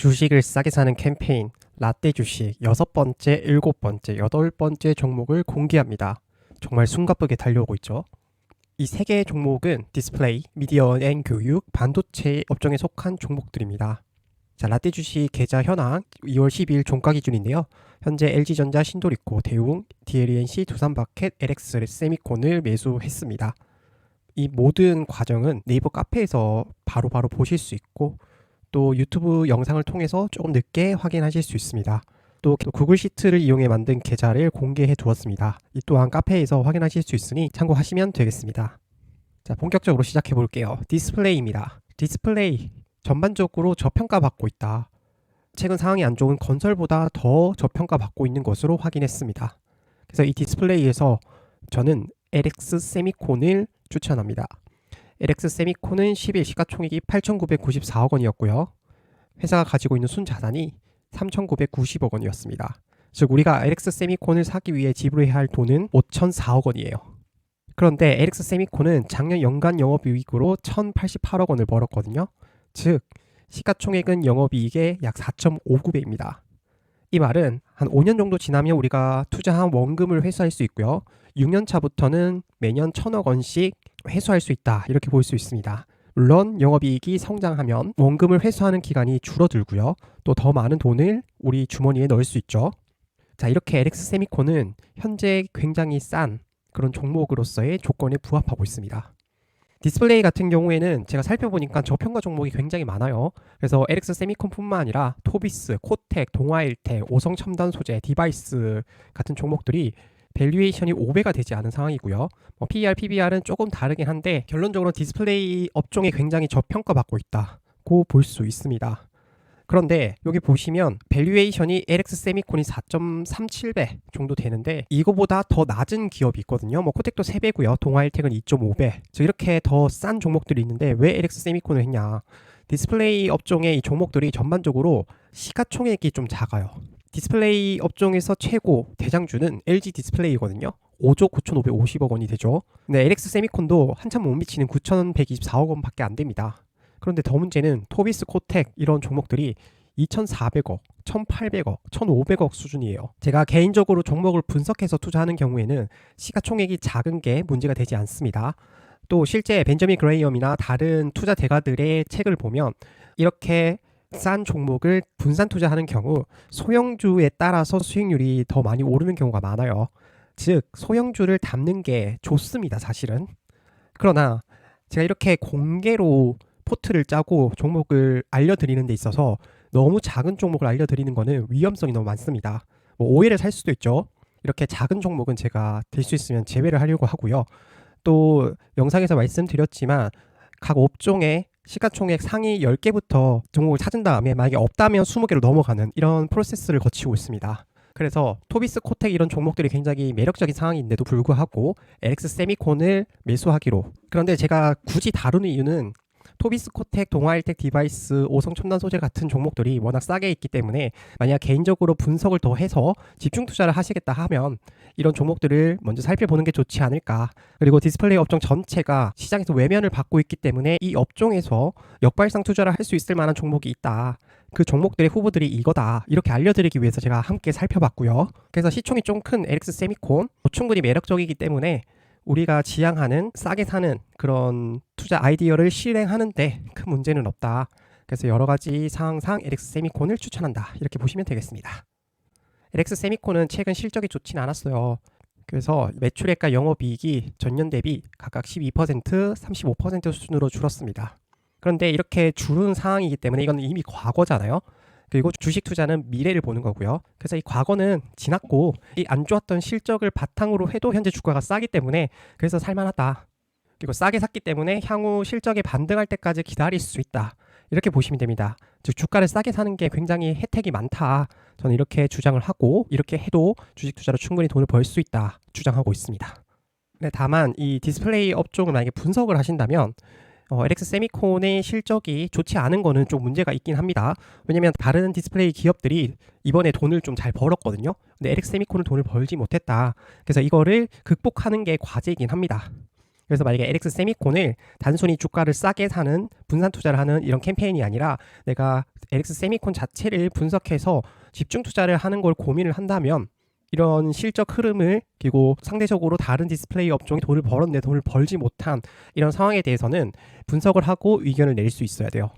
주식을 싸게 사는 캠페인 라떼 주식 6번째, 7번째, 8번째 종목을 공개합니다. 정말 숨가쁘게 달려오고 있죠. 이 3개의 종목은 디스플레이, 미디어 앤 교육, 반도체 업종에 속한 종목들입니다. 자, 라떼 주식 계좌 현황 2월 12일 종가 기준인데요. 현재 LG전자, 신도리코, 대웅, DLENC, 두산마켓, LX 세미콘을 매수했습니다. 이 모든 과정은 네이버 카페에서 바로바로 보실 수 있고 또 유튜브 영상을 통해서 조금 늦게 확인하실 수 있습니다. 또 구글 시트를 이용해 만든 계좌를 공개해 두었습니다. 이 또한 카페에서 확인하실 수 있으니 참고하시면 되겠습니다. 자, 본격적으로 시작해 볼게요. 디스플레이입니다. 디스플레이 전반적으로 저평가받고 있다. 최근 상황이 안 좋은 건설보다 더 저평가받고 있는 것으로 확인했습니다. 그래서 이 디스플레이에서 저는 LX 세미콘을 추천합니다. LX 세미콘은 10일 시가총액이 8,994억 원이었고요. 회사가 가지고 있는 순자산이 3,990억 원이었습니다. 즉 우리가 LX 세미콘을 사기 위해 지불해야 할 돈은 5,004억 원이에요. 그런데 LX 세미콘은 작년 연간 영업이익으로 1,088억 원을 벌었거든요. 즉 시가총액은 영업이익의 약 4.59배입니다. 이 말은 한 5년 정도 지나면 우리가 투자한 원금을 회수할 수 있고요. 6년 차부터는 매년 1,000억 원씩 회수할 수 있다, 이렇게 볼 수 있습니다. 물론 영업이익이 성장하면 원금을 회수하는 기간이 줄어들고요. 또 더 많은 돈을 우리 주머니에 넣을 수 있죠. 자, 이렇게 LX 세미콘은 현재 굉장히 싼 그런 종목으로서의 조건에 부합하고 있습니다. 디스플레이 같은 경우에는 제가 살펴보니까 저평가 종목이 굉장히 많아요. 그래서 LX 세미콘뿐만 아니라 토비스, 코텍, 동아일텍, 오성첨단소재, 디바이스 같은 종목들이 밸류에이션이 5배가 되지 않은 상황이고요. PER, PBR은 조금 다르긴 한데 결론적으로 디스플레이 업종에 굉장히 저평가받고 있다고 볼 수 있습니다. 그런데 여기 보시면 밸류에이션이 LX 세미콘이 4.37배 정도 되는데 이거보다 더 낮은 기업이 있거든요. 코텍도 3배고요. 동아일텍은 2.5배. 즉 이렇게 더 싼 종목들이 있는데 왜 LX 세미콘을 했냐? 디스플레이 업종의 이 종목들이 전반적으로 시가총액이 좀 작아요. 디스플레이 업종에서 최고 대장주는 LG 디스플레이거든요. 5조 9,550억 원이 되죠. 근데 LX 세미콘도 한참 못 미치는 9,124억 원밖에 안 됩니다. 그런데 더 문제는 토비스, 코텍 이런 종목들이 2,400억, 1,800억, 1,500억 수준이에요. 제가 개인적으로 종목을 분석해서 투자하는 경우에는 시가총액이 작은 게 문제가 되지 않습니다. 또 실제 벤저민 그레이엄이나 다른 투자 대가들의 책을 보면 이렇게 싼 종목을 분산 투자하는 경우 소형주에 따라서 수익률이 더 많이 오르는 경우가 많아요. 즉 소형주를 담는 게 좋습니다, 사실은. 그러나 제가 이렇게 공개로 포트를 짜고 종목을 알려드리는 데 있어서 너무 작은 종목을 알려드리는 거는 위험성이 너무 많습니다. 오해를 살 수도 있죠. 이렇게 작은 종목은 제가 될 수 있으면 제외를 하려고 하고요. 또 영상에서 말씀드렸지만 각 업종의 시가총액 상위 10개부터 종목을 찾은 다음에 만약에 없다면 20개로 넘어가는 이런 프로세스를 거치고 있습니다. 그래서 토비스, 코텍 이런 종목들이 굉장히 매력적인 상황인데도 불구하고 LX 세미콘을 매수하기로. 그런데 제가 굳이 다루는 이유는 토비스, 코텍, 동아일텍, 디바이스, 오성첨단소재 같은 종목들이 워낙 싸게 있기 때문에 만약 개인적으로 분석을 더 해서 집중 투자를 하시겠다 하면 이런 종목들을 먼저 살펴보는 게 좋지 않을까. 그리고 디스플레이 업종 전체가 시장에서 외면을 받고 있기 때문에 이 업종에서 역발상 투자를 할 수 있을 만한 종목이 있다. 그 종목들의 후보들이 이거다. 이렇게 알려드리기 위해서 제가 함께 살펴봤고요. 그래서 시총이 좀 큰 LX 세미콘 충분히 매력적이기 때문에 우리가 지향하는 싸게 사는 그런 투자 아이디어를 실행하는데 큰 문제는 없다. 그래서 여러 가지 상황상 LX 세미콘을 추천한다. 이렇게 보시면 되겠습니다. LX 세미콘은 최근 실적이 좋진 않았어요. 그래서 매출액과 영업이익이 전년 대비 각각 12%, 35% 수준으로 줄었습니다. 그런데 이렇게 줄은 상황이기 때문에 이건 이미 과거잖아요. 그리고 주식 투자는 미래를 보는 거고요. 그래서 이 과거는 지났고 이 안 좋았던 실적을 바탕으로 해도 현재 주가가 싸기 때문에 그래서 살만하다. 그리고 싸게 샀기 때문에 향후 실적이 반등할 때까지 기다릴 수 있다. 이렇게 보시면 됩니다. 즉 주가를 싸게 사는 게 굉장히 혜택이 많다. 저는 이렇게 주장을 하고 이렇게 해도 주식 투자로 충분히 돈을 벌 수 있다 주장하고 있습니다. 네, 다만 이 디스플레이 업종을 만약에 분석을 하신다면 LX 세미콘의 실적이 좋지 않은 거는 좀 문제가 있긴 합니다. 왜냐면 다른 디스플레이 기업들이 이번에 돈을 좀 잘 벌었거든요. 근데 LX 세미콘은 돈을 벌지 못했다. 그래서 이거를 극복하는 게 과제이긴 합니다. 그래서 만약에 LX 세미콘을 단순히 주가를 싸게 사는 분산 투자를 하는 이런 캠페인이 아니라 내가 LX 세미콘 자체를 분석해서 집중 투자를 하는 걸 고민을 한다면 이런 실적 흐름을, 그리고 상대적으로 다른 디스플레이 업종이 돈을 벌었는데 돈을 벌지 못한 이런 상황에 대해서는 분석을 하고 의견을 낼 수 있어야 돼요.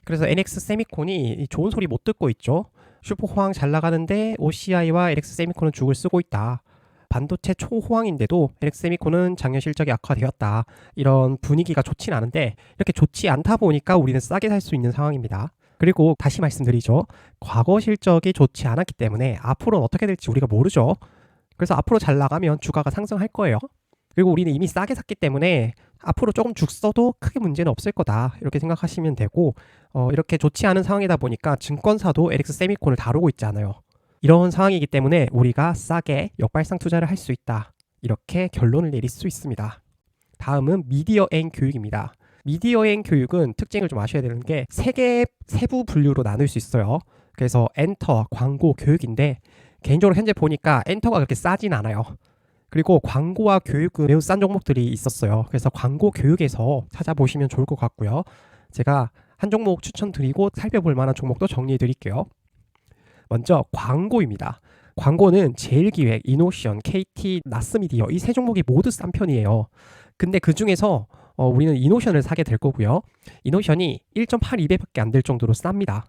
그래서 NX 세미콘이 좋은 소리 못 듣고 있죠. 슈퍼호황 잘 나가는데 OCI와 LX 세미콘은 죽을 쓰고 있다. 반도체 초호황인데도 LX 세미콘은 작년 실적이 악화되었다. 이런 분위기가 좋진 않은데 이렇게 좋지 않다 보니까 우리는 싸게 살 수 있는 상황입니다. 그리고 다시 말씀드리죠. 과거 실적이 좋지 않았기 때문에 앞으로는 어떻게 될지 우리가 모르죠. 그래서 앞으로 잘 나가면 주가가 상승할 거예요. 그리고 우리는 이미 싸게 샀기 때문에 앞으로 조금 죽서도 크게 문제는 없을 거다. 이렇게 생각하시면 되고, 이렇게 좋지 않은 상황이다 보니까 증권사도 LX 세미콘을 다루고 있잖아요. 이런 상황이기 때문에 우리가 싸게 역발상 투자를 할 수 있다. 이렇게 결론을 내릴 수 있습니다. 다음은 미디어앤 교육입니다. 미디어앤 교육은 특징을 좀 아셔야 되는 게 세 개의 세부 분류로 나눌 수 있어요. 그래서 엔터, 광고, 교육인데 개인적으로 현재 보니까 엔터가 그렇게 싸진 않아요. 그리고 광고와 교육은 매우 싼 종목들이 있었어요. 그래서 광고, 교육에서 찾아보시면 좋을 것 같고요. 제가 한 종목 추천드리고 살펴볼 만한 종목도 정리해 드릴게요. 먼저 광고입니다. 광고는 제일기획, 이노션, KT, 나스미디어 이 세 종목이 모두 싼 편이에요. 근데 그 중에서 우리는 이노션을 사게 될 거고요. 이노션이 1.82배밖에 안 될 정도로 쌉니다.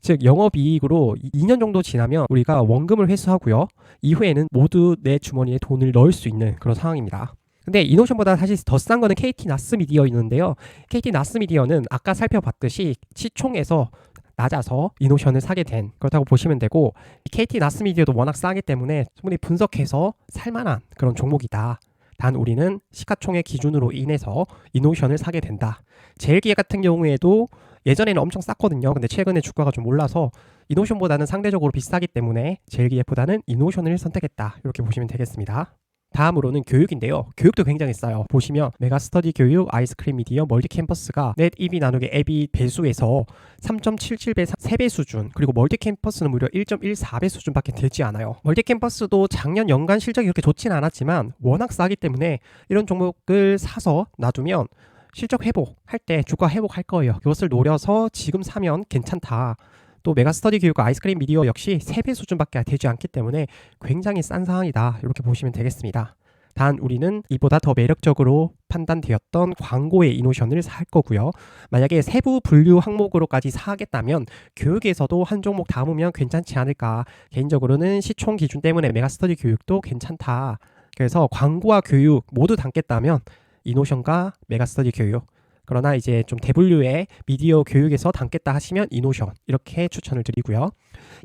즉 영업이익으로 2년 정도 지나면 우리가 원금을 회수하고요. 이후에는 모두 내 주머니에 돈을 넣을 수 있는 그런 상황입니다. 근데 이노션보다 사실 더 싼 거는 KT 나스미디어였는데요. KT 나스미디어는 아까 살펴봤듯이 시총에서 낮아서 이노션을 사게 된 그렇다고 보시면 되고, KT 나스미디어도 워낙 싸기 때문에 충분히 분석해서 살만한 그런 종목이다. 단 우리는 시가총액 기준으로 인해서 이노션을 사게 된다. 제일기획 같은 경우에도 예전에는 엄청 쌌거든요. 근데 최근에 주가가 좀 올라서 이노션보다는 상대적으로 비싸기 때문에 제일기획보다는 이노션을 선택했다. 이렇게 보시면 되겠습니다. 다음으로는 교육인데요. 교육도 굉장히 싸요. 보시면 메가스터디 교육, 아이스크림 미디어, 멀티캠퍼스가 넷 EB 나누기 EBI 배수에서 3.77배, 3배 수준, 그리고 멀티캠퍼스는 무려 1.14배 수준밖에 되지 않아요. 멀티캠퍼스도 작년 연간 실적이 그렇게 좋진 않았지만 워낙 싸기 때문에 이런 종목을 사서 놔두면 실적 회복할 때 주가 회복할 거예요. 그것을 노려서 지금 사면 괜찮다. 또 메가스터디 교육과 아이스크림 미디어 역시 3배 수준밖에 되지 않기 때문에 굉장히 싼 상황이다. 이렇게 보시면 되겠습니다. 단 우리는 이보다 더 매력적으로 판단되었던 광고의 이노션을 살 거고요. 만약에 세부 분류 항목으로까지 사겠다면 교육에서도 한 종목 담으면 괜찮지 않을까. 개인적으로는 시총 기준 때문에 메가스터디 교육도 괜찮다. 그래서 광고와 교육 모두 담겠다면 이노션과 메가스터디 교육, 그러나 이제 좀 대분류의 미디어 교육에서 담겠다 하시면 이노션, 이렇게 추천을 드리고요.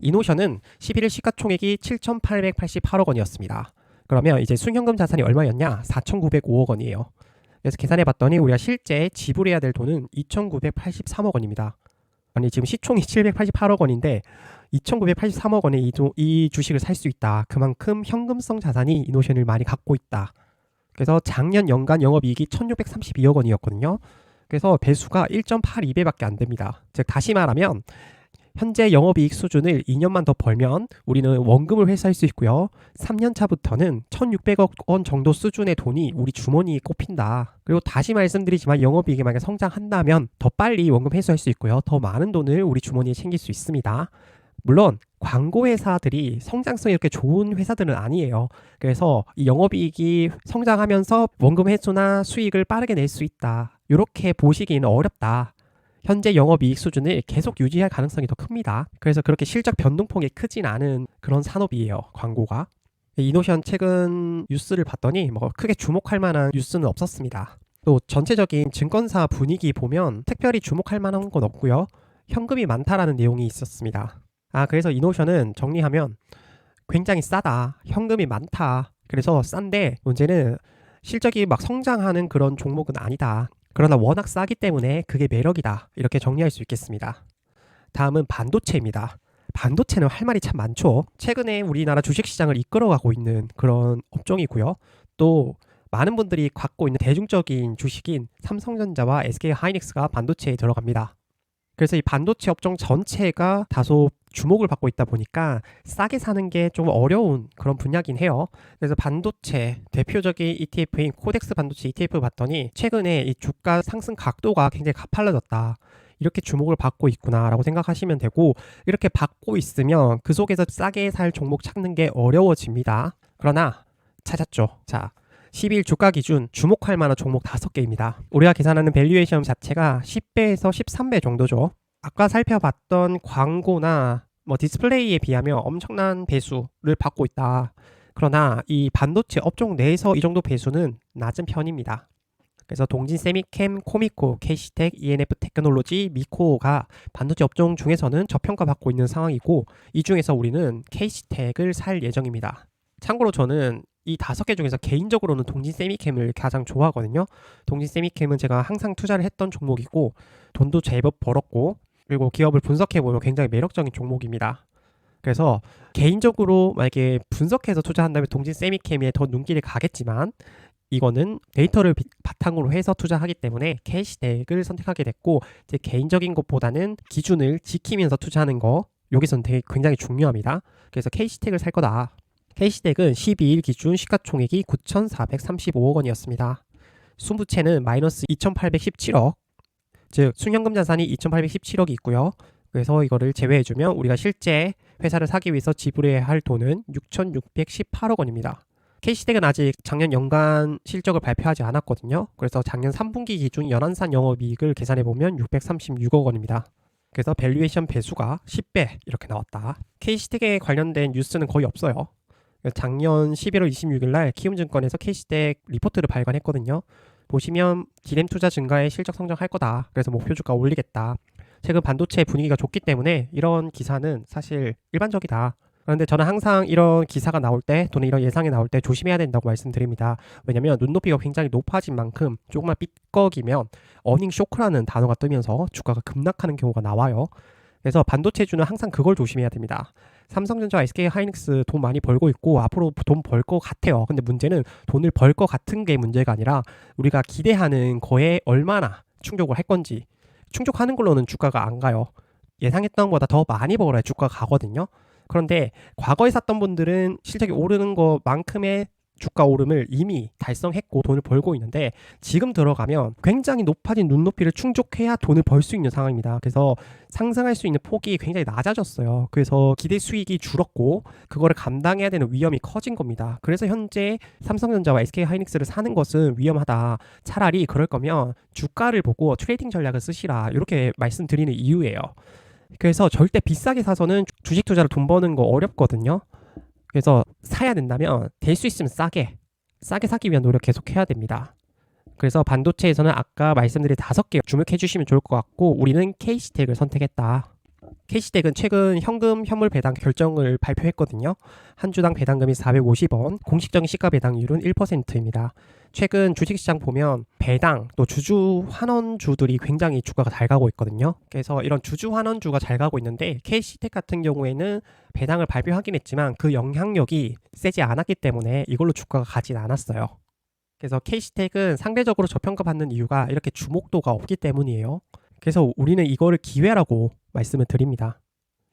이노션은 11일 시가총액이 7,888억 원이었습니다. 그러면 이제 순현금 자산이 얼마였냐? 4,905억 원이에요. 그래서 계산해 봤더니 우리가 실제 지불해야 될 돈은 2,983억 원입니다. 아니 지금 시총이 788억 원인데 2,983억 원에 이 주식을 살 수 있다. 그만큼 현금성 자산이 이노션을 많이 갖고 있다. 그래서 작년 연간 영업이익이 1,632억 원이었거든요. 그래서 배수가 1.82배밖에 안 됩니다. 즉 다시 말하면 현재 영업이익 수준을 2년만 더 벌면 우리는 원금을 회수할 수 있고요. 3년 차부터는 1,600억 원 정도 수준의 돈이 우리 주머니에 꼽힌다. 그리고 다시 말씀드리지만 영업이익이 만약에 성장한다면 더 빨리 원금 회수할 수 있고요. 더 많은 돈을 우리 주머니에 챙길 수 있습니다. 물론 광고 회사들이 성장성이 이렇게 좋은 회사들은 아니에요. 그래서 이 영업이익이 성장하면서 원금 회수나 수익을 빠르게 낼 수 있다. 이렇게 보시기는 어렵다. 현재 영업이익 수준을 계속 유지할 가능성이 더 큽니다. 그래서 그렇게 실적 변동폭이 크진 않은 그런 산업이에요. 광고가. 이노션 최근 뉴스를 봤더니 뭐 크게 주목할 만한 뉴스는 없었습니다. 또 전체적인 증권사 분위기 보면 특별히 주목할 만한 건 없고요. 현금이 많다라는 내용이 있었습니다. 그래서 이노션은 정리하면 굉장히 싸다. 현금이 많다. 그래서 싼데 문제는 실적이 막 성장하는 그런 종목은 아니다. 그러나 워낙 싸기 때문에 그게 매력이다. 이렇게 정리할 수 있겠습니다. 다음은 반도체입니다. 반도체는 할 말이 참 많죠. 최근에 우리나라 주식시장을 이끌어가고 있는 그런 업종이고요. 또 많은 분들이 갖고 있는 대중적인 주식인 삼성전자와 SK하이닉스가 반도체에 들어갑니다. 그래서 이 반도체 업종 전체가 다소 주목을 받고 있다 보니까 싸게 사는 게 좀 어려운 그런 분야긴 해요. 그래서 반도체 대표적인 ETF인 코덱스 반도체 ETF 봤더니 최근에 이 주가 상승 각도가 굉장히 가팔라졌다. 이렇게 주목을 받고 있구나라고 생각하시면 되고, 이렇게 받고 있으면 그 속에서 싸게 살 종목 찾는 게 어려워집니다. 그러나 찾았죠. 자, 10일 주가 기준 주목할 만한 종목 5개입니다. 우리가 계산하는 밸류에이션 자체가 10배에서 13배 정도죠. 아까 살펴봤던 광고나 디스플레이에 비하면 엄청난 배수를 받고 있다. 그러나 이 반도체 업종 내에서 이 정도 배수는 낮은 편입니다. 그래서 동진 세미캠, 코미코, 캐시텍, ENF 테크놀로지, 미코가 반도체 업종 중에서는 저평가받고 있는 상황이고, 이 중에서 우리는 캐시텍을 살 예정입니다. 참고로 저는 이 5개 중에서 개인적으로는 동진 세미캠을 가장 좋아하거든요. 동진 세미캠은 제가 항상 투자를 했던 종목이고, 돈도 제법 벌었고, 그리고 기업을 분석해보면 굉장히 매력적인 종목입니다. 그래서 개인적으로 만약에 분석해서 투자한다면 동진 세미캠에 더 눈길이 가겠지만, 이거는 데이터를 바탕으로 해서 투자하기 때문에 캐시텍을 선택하게 됐고, 제 개인적인 것보다는 기준을 지키면서 투자하는 거, 여기서는 되게 굉장히 중요합니다. 그래서 캐시텍을 살 거다. 캐시텍은 12일 기준 시가총액이 9,435억 원이었습니다. 순부채는 마이너스 2,817억, 즉 순현금 자산이 2,817억이 있고요. 그래서 이거를 제외해주면 우리가 실제 회사를 사기 위해서 지불해야 할 돈은 6,618억 원입니다. 캐시텍은 아직 작년 연간 실적을 발표하지 않았거든요. 그래서 작년 3분기 기준 연한산 영업이익을 계산해보면 636억 원입니다. 그래서 밸류에이션 배수가 10배 이렇게 나왔다. 캐시텍에 관련된 뉴스는 거의 없어요. 작년 11월 26일 날 키움증권에서 캐시텍 리포트를 발간했거든요. 보시면 디램 투자 증가에 실적 성장할 거다. 그래서 목표 주가 올리겠다. 최근 반도체 분위기가 좋기 때문에 이런 기사는 사실 일반적이다. 그런데 저는 항상 이런 기사가 나올 때 또는 이런 예상이 나올 때 조심해야 된다고 말씀드립니다. 왜냐면 눈높이가 굉장히 높아진 만큼 조금만 삐걱이면 어닝 쇼크라는 단어가 뜨면서 주가가 급락하는 경우가 나와요. 그래서 반도체주는 항상 그걸 조심해야 됩니다. 삼성전자, SK 하이닉스 돈 많이 벌고 있고 앞으로 돈 벌 것 같아요. 근데 문제는 돈을 벌 것 같은 게 문제가 아니라 우리가 기대하는 거에 얼마나 충족을 할 건지, 충족하는 걸로는 주가가 안 가요. 예상했던 것보다 더 많이 벌어야 주가가 가거든요. 그런데 과거에 샀던 분들은 실적이 오르는 것만큼의 주가 오름을 이미 달성했고 돈을 벌고 있는데, 지금 들어가면 굉장히 높아진 눈높이를 충족해야 돈을 벌 수 있는 상황입니다. 그래서 상승할 수 있는 폭이 굉장히 낮아졌어요. 그래서 기대 수익이 줄었고 그거를 감당해야 되는 위험이 커진 겁니다. 그래서 현재 삼성전자와 SK 하이닉스를 사는 것은 위험하다. 차라리 그럴 거면 주가를 보고 트레이딩 전략을 쓰시라, 이렇게 말씀드리는 이유예요. 그래서 절대 비싸게 사서는 주식 투자를 돈 버는 거 어렵거든요. 그래서 사야 된다면 될 수 있으면 싸게 사기 위한 노력 계속 해야 됩니다. 그래서 반도체에서는 아까 말씀드린 5개 주목해 주시면 좋을 것 같고, 우리는 캐시텍을 선택했다. 캐시텍은 최근 현금 현물 배당 결정을 발표했거든요. 한 주당 배당금이 450원, 공식적인 시가 배당률은 1%입니다. 최근 주식시장 보면 배당 또 주주 환원주들이 굉장히 주가가 잘 가고 있거든요. 그래서 이런 주주 환원주가 잘 가고 있는데, 캐시텍 같은 경우에는 배당을 발표하긴 했지만 그 영향력이 세지 않았기 때문에 이걸로 주가가 가진 않았어요. 그래서 캐시텍은 상대적으로 저평가받는 이유가 이렇게 주목도가 없기 때문이에요. 그래서 우리는 이거를 기회라고 말씀을 드립니다.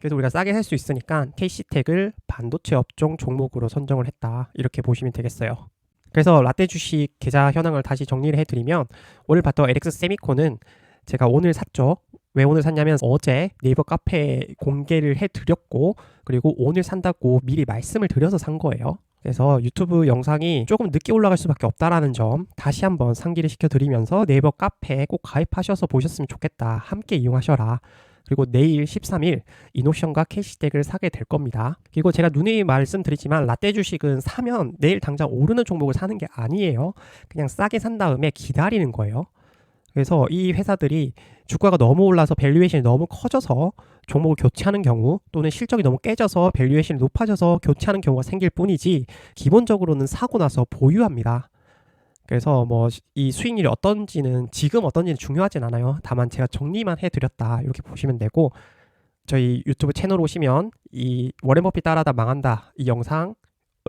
그래서 우리가 싸게 살 수 있으니까 캐시텍을 반도체 업종 종목으로 선정을 했다, 이렇게 보시면 되겠어요. 그래서 라떼 주식 계좌 현황을 다시 정리를 해드리면, 오늘 봤던 LX 세미콘은 제가 오늘 샀죠. 왜 오늘 샀냐면 어제 네이버 카페에 공개를 해드렸고, 그리고 오늘 산다고 미리 말씀을 드려서 산 거예요. 그래서 유튜브 영상이 조금 늦게 올라갈 수밖에 없다라는 점 다시 한번 상기를 시켜드리면서 네이버 카페에 꼭 가입하셔서 보셨으면 좋겠다. 함께 이용하셔라. 그리고 내일 13일 이노션과 캐시텍을 사게 될 겁니다. 그리고 제가 누누이 말씀드리지만 라떼 주식은 사면 내일 당장 오르는 종목을 사는 게 아니에요. 그냥 싸게 산 다음에 기다리는 거예요. 그래서 이 회사들이 주가가 너무 올라서 밸류에이션이 너무 커져서 종목을 교체하는 경우, 또는 실적이 너무 깨져서 밸류에이션이 높아져서 교체하는 경우가 생길 뿐이지 기본적으로는 사고 나서 보유합니다. 그래서 이 수익률이 어떤지는 지금 어떤지는 중요하진 않아요. 다만 제가 정리만 해드렸다, 이렇게 보시면 되고, 저희 유튜브 채널 오시면 이 워렌 버핏 따라다 망한다 이 영상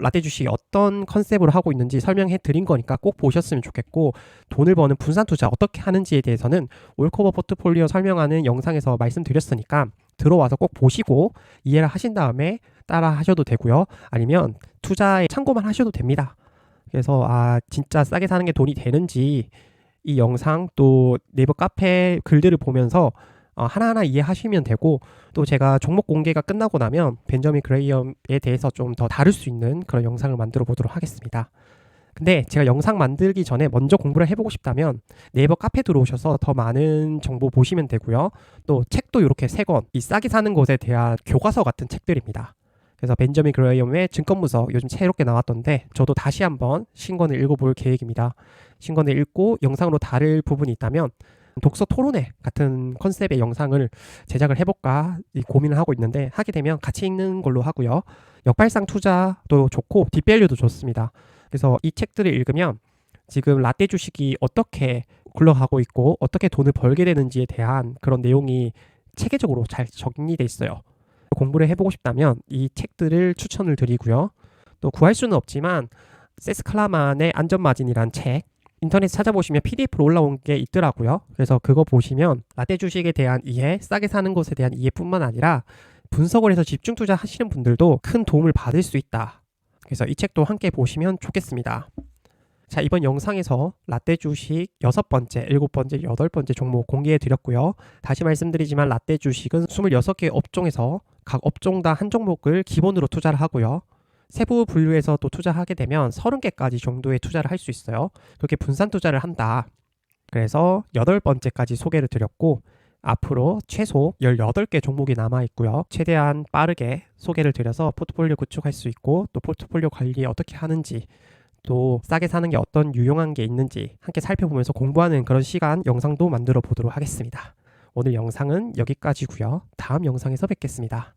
라떼 주식이 어떤 컨셉으로 하고 있는지 설명해 드린 거니까 꼭 보셨으면 좋겠고, 돈을 버는 분산 투자 어떻게 하는지에 대해서는 올커버 포트폴리오 설명하는 영상에서 말씀드렸으니까 들어와서 꼭 보시고 이해를 하신 다음에 따라 하셔도 되고요. 아니면 투자에 참고만 하셔도 됩니다. 그래서 진짜 싸게 사는 게 돈이 되는지 이 영상 또 네이버 카페 글들을 보면서 하나하나 이해하시면 되고, 또 제가 종목 공개가 끝나고 나면 벤저민 그레이엄에 대해서 좀 더 다룰 수 있는 그런 영상을 만들어 보도록 하겠습니다. 근데 제가 영상 만들기 전에 먼저 공부를 해보고 싶다면 네이버 카페 들어오셔서 더 많은 정보 보시면 되고요. 또 책도 이렇게 3권, 이 싸게 사는 것에 대한 교과서 같은 책들입니다. 그래서 벤저민 그레이엄의 증권무석 요즘 새롭게 나왔던데 저도 다시 한번 신권을 읽어볼 계획입니다. 신권을 읽고 영상으로 다룰 부분이 있다면 독서 토론회 같은 컨셉의 영상을 제작을 해볼까 고민을 하고 있는데, 하게 되면 같이 읽는 걸로 하고요. 역발상 투자도 좋고 딥밸류도 좋습니다. 그래서 이 책들을 읽으면 지금 라떼 주식이 어떻게 굴러가고 있고 어떻게 돈을 벌게 되는지에 대한 그런 내용이 체계적으로 잘 정리돼 있어요. 공부를 해보고 싶다면 이 책들을 추천을 드리고요. 또 구할 수는 없지만 세스 클라만의 안전마진이란 책, 인터넷 찾아보시면 PDF로 올라온 게 있더라고요. 그래서 그거 보시면 라떼 주식에 대한 이해, 싸게 사는 것에 대한 이해뿐만 아니라 분석을 해서 집중 투자 하시는 분들도 큰 도움을 받을 수 있다. 그래서 이 책도 함께 보시면 좋겠습니다. 자, 이번 영상에서 라떼 주식 6번째, 7번째, 8번째 종목 공개해 드렸고요. 다시 말씀드리지만 라떼 주식은 26개 업종에서 각 업종당 한 종목을 기본으로 투자를 하고요. 세부 분류해서 또 투자하게 되면 30개까지 정도의 투자를 할 수 있어요. 그렇게 분산 투자를 한다. 그래서 8번째까지 소개를 드렸고, 앞으로 최소 18개 종목이 남아있고요. 최대한 빠르게 소개를 드려서 포트폴리오 구축할 수 있고, 또 포트폴리오 관리 어떻게 하는지, 또 싸게 사는 게 어떤 유용한 게 있는지 함께 살펴보면서 공부하는 그런 시간 영상도 만들어 보도록 하겠습니다. 오늘 영상은 여기까지고요. 다음 영상에서 뵙겠습니다.